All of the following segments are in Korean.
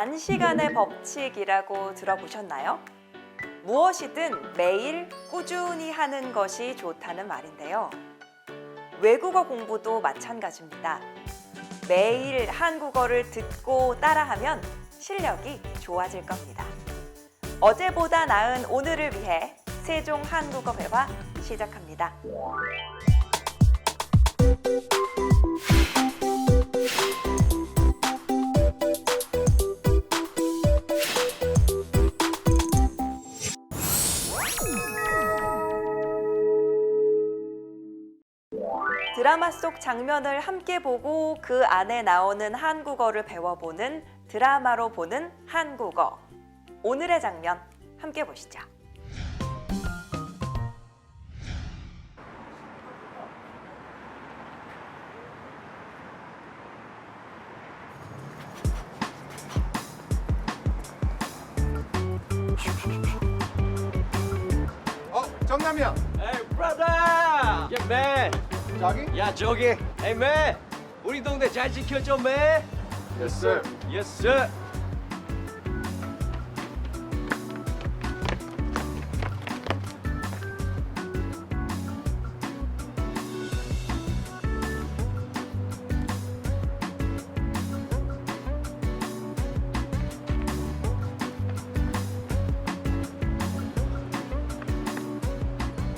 단시간의 법칙이라고 들어보셨나요? 무엇이든 매일 꾸준히 하는 것이 좋다는 말인데요. 외국어 공부도 마찬가지입니다. 매일 한국어를 듣고 따라하면 실력이 좋아질 겁니다. 어제보다 나은 오늘을 위해 세종 한국어 회화 시작합니다. 드라마 속 장면을 함께 보고 그 안에 나오는 한국어를 배워보는 드라마로 보는 한국어. 오늘의 장면 함께 보시죠. 정남이야. Hey brother! Yeah man! 저기? 야 저기! Hey man! 우리 동네 잘 지켜줘 man! Yes sir. Yes sir!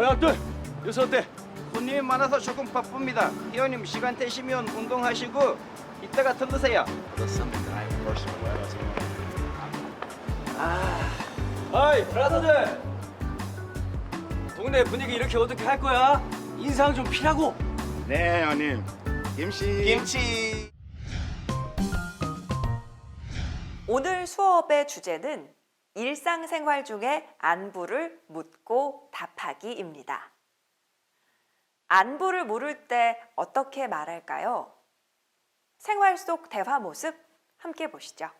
형들! 요새 어때? 손님이 많아서 조금 바쁩니다. 회원님 시간 되시면 운동하시고 이따가 들르세요. 어이 브라더들! 동네 분위기 이렇게 어떻게 할 거야? 인상 좀 피라고! 네 형님. 김치. 오늘 수업의 주제는 일상생활 중에 안부를 묻고 답하기입니다. 안부를 물을 때 어떻게 말할까요? 생활 속 대화 모습 함께 보시죠.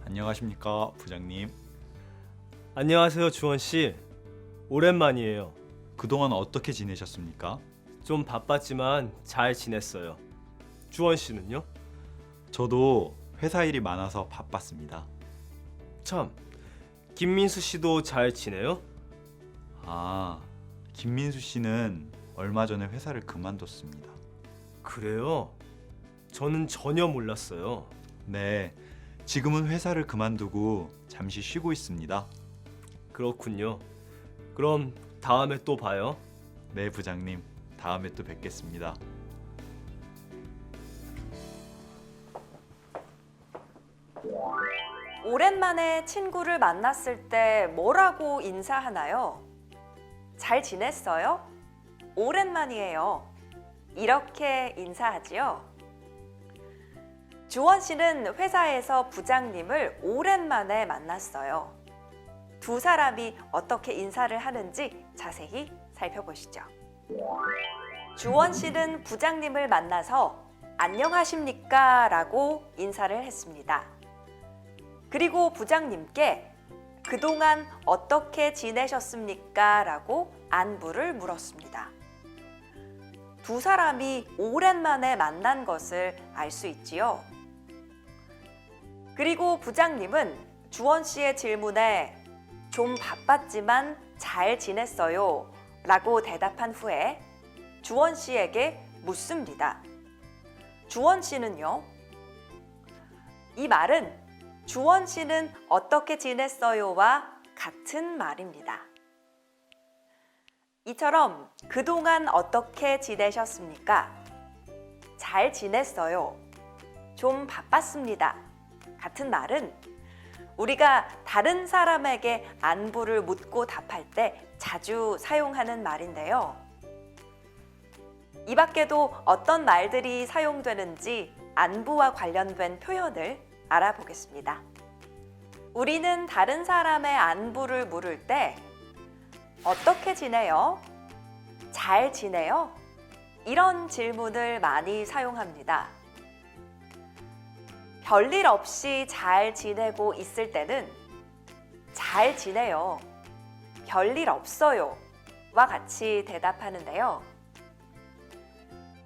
안녕하십니까 부장님. 안녕하세요, 주원 씨. 오랜만이에요. 그동안 어떻게 지내셨습니까? 좀 바빴지만 잘 지냈어요. 주원 씨는요? 저도 회사 일이 많아서 바빴습니다. 참, 김민수 씨도 잘 지내요? 아, 김민수 씨는 얼마 전에 회사를 그만뒀습니다. 그래요? 저는 전혀 몰랐어요. 네, 지금은 회사를 그만두고 잠시 쉬고 있습니다. 그렇군요. 그럼 다음에 또 봐요. 네, 부장님. 다음에 또 뵙겠습니다. 오랜만에 친구를 만났을 때 뭐라고 인사하나요? 잘 지냈어요? 오랜만이에요. 이렇게 인사하지요. 주원 씨는 회사에서 부장님을 오랜만에 만났어요. 두 사람이 어떻게 인사를 하는지 자세히 살펴보시죠. 주원 씨는 부장님을 만나서 안녕하십니까? 라고 인사를 했습니다. 그리고 부장님께 그동안 어떻게 지내셨습니까? 라고 안부를 물었습니다. 두 사람이 오랜만에 만난 것을 알 수 있지요. 그리고 부장님은 주원 씨의 질문에 좀 바빴지만 잘 지냈어요 라고 대답한 후에 주원 씨에게 묻습니다. 주원 씨는요? 이 말은 주원 씨는 어떻게 지냈어요와 같은 말입니다. 이처럼 그동안 어떻게 지내셨습니까? 잘 지냈어요. 좀 바빴습니다. 같은 말은 우리가 다른 사람에게 안부를 묻고 답할 때 자주 사용하는 말인데요. 이 밖에도 어떤 말들이 사용되는지 안부와 관련된 표현을 알아보겠습니다. 우리는 다른 사람의 안부를 물을 때 어떻게 지내요? 잘 지내요? 이런 질문을 많이 사용합니다. 별일 없이 잘 지내고 있을 때는 잘 지내요. 별일 없어요. 와 같이 대답하는데요.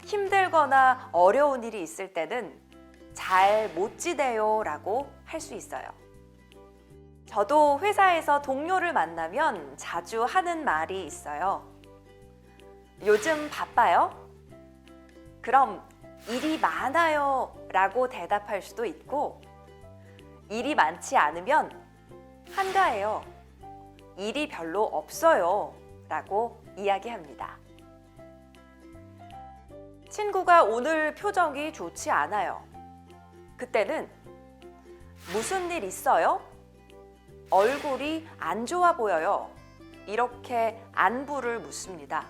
힘들거나 어려운 일이 있을 때는 잘 못 지내요 라고 할 수 있어요. 저도 회사에서 동료를 만나면 자주 하는 말이 있어요. 요즘 바빠요? 그럼 일이 많아요 라고 대답할 수도 있고, 일이 많지 않으면 한가해요. 일이 별로 없어요 라고 이야기합니다. 친구가 오늘 표정이 좋지 않아요. 그때는 무슨 일 있어요? 얼굴이 안 좋아 보여요. 이렇게 안부를 묻습니다.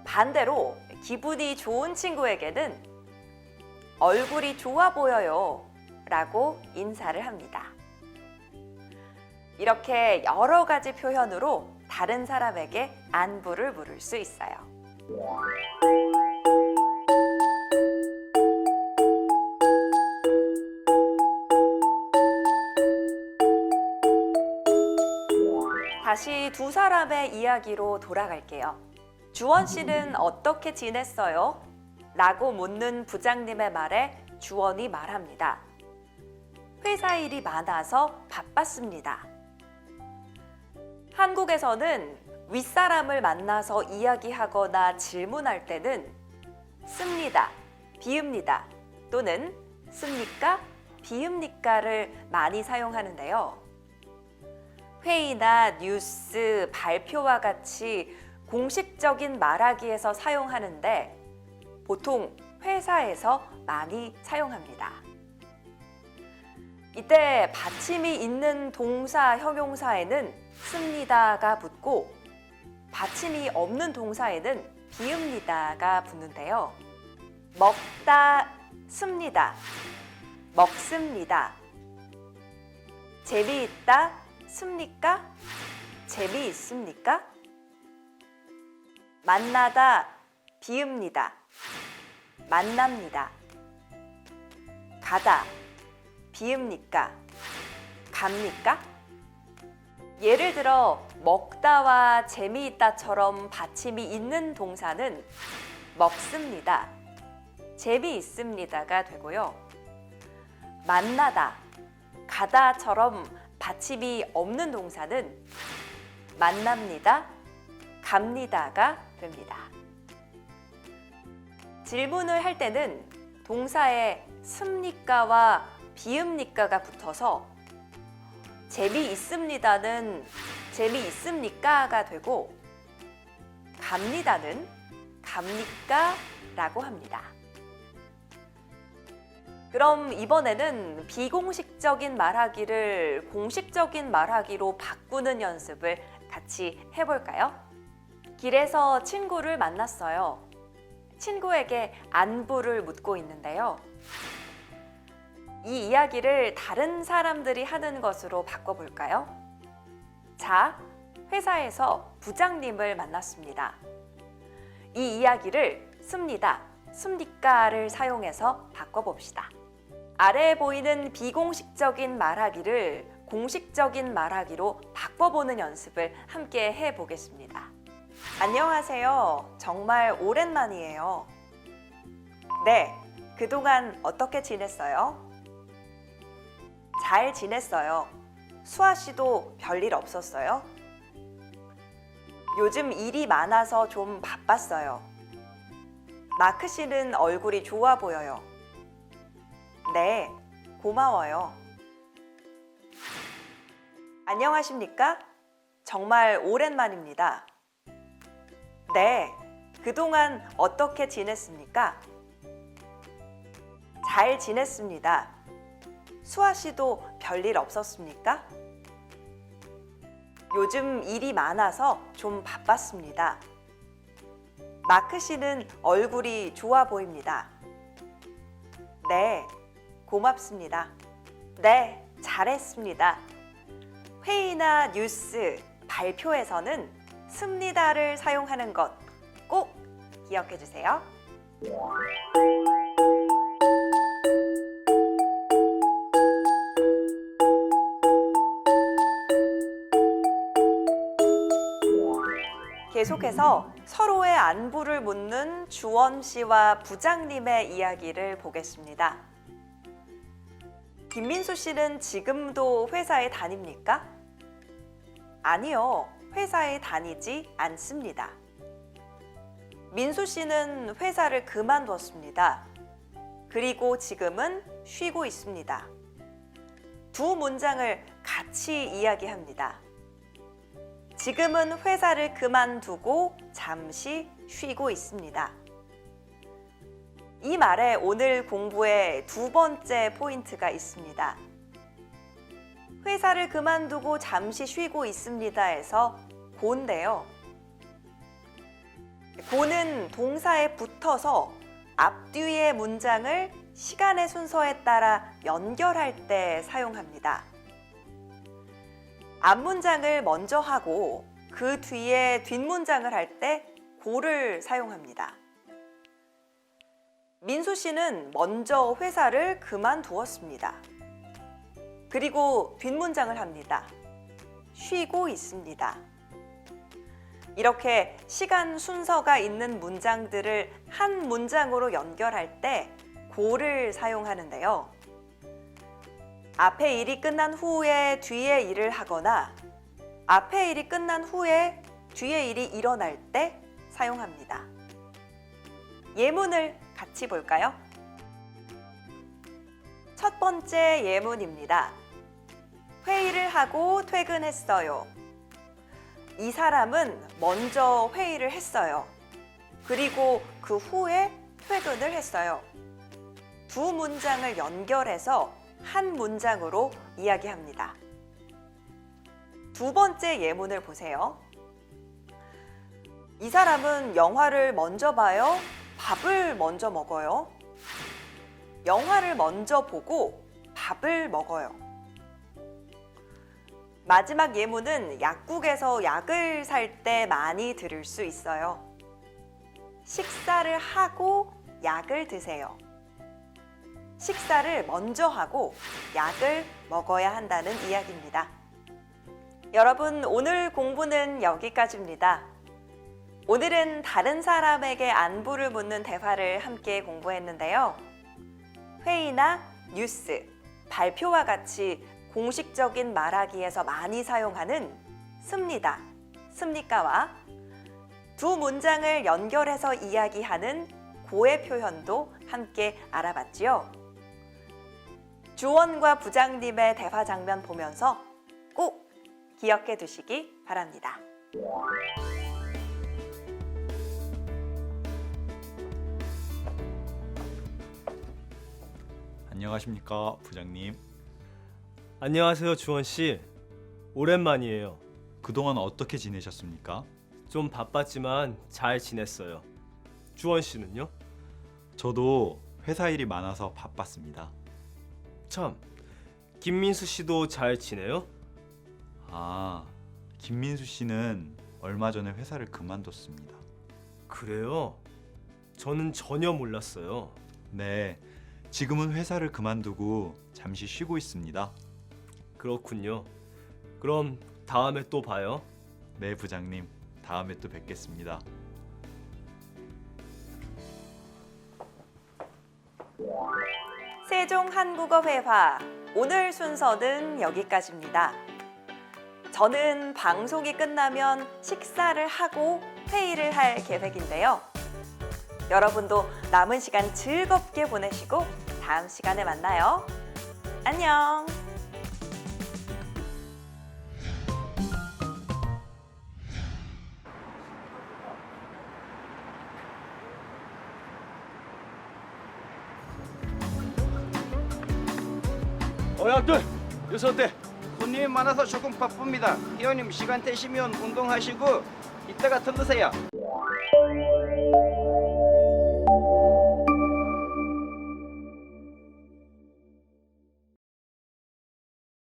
반대로 기분이 좋은 친구에게는 얼굴이 좋아 보여요 라고 인사를 합니다. 이렇게 여러 가지 표현으로 다른 사람에게 안부를 물을 수 있어요. 다시 두 사람의 이야기로 돌아갈게요. 주원 씨는 어떻게 지냈어요? 라고 묻는 부장님의 말에 주원이 말합니다. 회사 일이 많아서 바빴습니다. 한국에서는 윗사람을 만나서 이야기하거나 질문할 때는 씁니다, 비읍니다 또는 씁니까, 비읍니까를 많이 사용하는데요. 회의나 뉴스, 발표와 같이 공식적인 말하기에서 사용하는데 보통 회사에서 많이 사용합니다. 이때 받침이 있는 동사, 형용사에는 씁니다가 붙고 받침이 없는 동사에는 비읍니다가 붙는데요. 먹다, 씁니다. 먹습니다. 재미있다, 씁니까? 재미있습니까? 만나다, 비읍니다. 만납니다. 가다, 비읍니까? 갑니까? 예를 들어 먹다와 재미있다처럼 받침이 있는 동사는 먹습니다, 재미있습니다가 되고요. 만나다, 가다처럼 받침이 없는 동사는 만납니다, 갑니다가 됩니다. 질문을 할 때는 동사에 습니까와 비읍니까가 붙어서 재미있습니다는 재미있습니까가 되고 갑니다는 갑니까? 라고 합니다. 그럼 이번에는 비공식적인 말하기를 공식적인 말하기로 바꾸는 연습을 같이 해볼까요? 길에서 친구를 만났어요. 친구에게 안부를 묻고 있는데요. 이 이야기를 다른 사람들이 하는 것으로 바꿔볼까요? 자, 회사에서 부장님을 만났습니다. 이 이야기를 씁니다, 씁니까를 사용해서 바꿔봅시다. 아래에 보이는 비공식적인 말하기를 공식적인 말하기로 바꿔보는 연습을 함께 해보겠습니다. 안녕하세요. 정말 오랜만이에요. 네, 그동안 어떻게 지냈어요? 잘 지냈어요. 수아 씨도 별일 없었어요? 요즘 일이 많아서 좀 바빴어요. 마크 씨는 얼굴이 좋아 보여요. 네, 고마워요. 안녕하십니까? 정말 오랜만입니다. 네, 그동안 어떻게 지냈습니까? 잘 지냈습니다. 수아 씨도 별일 없었습니까? 요즘 일이 많아서 좀 바빴습니다. 마크 씨는 얼굴이 좋아 보입니다. 네, 고맙습니다. 네, 잘했습니다. 회의나 뉴스, 발표에서는 씁니다를 사용하는 것 꼭 기억해 주세요. 계속해서 서로의 안부를 묻는 주원 씨와 부장님의 이야기를 보겠습니다. 김민수 씨는 지금도 회사에 다닙니까? 아니요, 회사에 다니지 않습니다. 민수 씨는 회사를 그만뒀습니다. 그리고 지금은 쉬고 있습니다. 두 문장을 같이 이야기합니다. 지금은 회사를 그만두고 잠시 쉬고 있습니다. 이 말에 오늘 공부의 두 번째 포인트가 있습니다. 회사를 그만두고 잠시 쉬고 있습니다에서 고인데요. 고는 동사에 붙어서 앞뒤의 문장을 시간의 순서에 따라 연결할 때 사용합니다. 앞문장을 먼저 하고 그 뒤에 뒷문장을 할 때 고를 사용합니다. 민수 씨는 먼저 회사를 그만두었습니다. 그리고 뒷문장을 합니다. 쉬고 있습니다. 이렇게 시간 순서가 있는 문장들을 한 문장으로 연결할 때 고를 사용하는데요. 앞에 일이 끝난 후에 뒤에 일을 하거나 앞에 일이 끝난 후에 뒤에 일이 일어날 때 사용합니다. 예문을 같이 볼까요? 첫 번째 예문입니다. 회의를 하고 퇴근했어요. 이 사람은 먼저 회의를 했어요. 그리고 그 후에 퇴근을 했어요. 두 문장을 연결해서 한 문장으로 이야기합니다. 두 번째 예문을 보세요. 이 사람은 영화를 먼저 봐요? 밥을 먼저 먹어요? 영화를 먼저 보고 밥을 먹어요. 마지막 예문은 약국에서 약을 살 때 많이 들을 수 있어요. 식사를 하고 약을 드세요. 식사를 먼저 하고 약을 먹어야 한다는 이야기입니다. 여러분, 오늘 공부는 여기까지입니다. 오늘은 다른 사람에게 안부를 묻는 대화를 함께 공부했는데요. 회의나 뉴스, 발표와 같이 공식적인 말하기에서 많이 사용하는 습니다, 습니까와 두 문장을 연결해서 이야기하는 고의 표현도 함께 알아봤지요. 주원과 부장님의 대화 장면 보면서 꼭 기억해 두시기 바랍니다. 안녕하십니까, 부장님. 안녕하세요, 주원 씨. 오랜만이에요. 그동안 어떻게 지내셨습니까? 좀 바빴지만 잘 지냈어요. 주원 씨는요? 저도 회사 일이 많아서 바빴습니다. 참, 김민수 씨도 잘 지내요? 아, 김민수 씨는 얼마 전에 회사를 그만뒀습니다. 그래요? 저는 전혀 몰랐어요. 네, 지금은 회사를 그만두고 잠시 쉬고 있습니다. 그렇군요. 그럼 다음에 또 봐요. 네, 부장님. 다음에 또 뵙겠습니다. 세종 한국어 회화, 오늘 순서는 여기까지입니다. 저는 방송이 끝나면 식사를 하고 회의를 할 계획인데요. 여러분도 남은 시간 즐겁게 보내시고 다음 시간에 만나요. 안녕! 양들 요새 어때? 손님이 많아서 조금 바쁩니다. 회원님 시간 되시면 운동하시고 이따가 들르세요.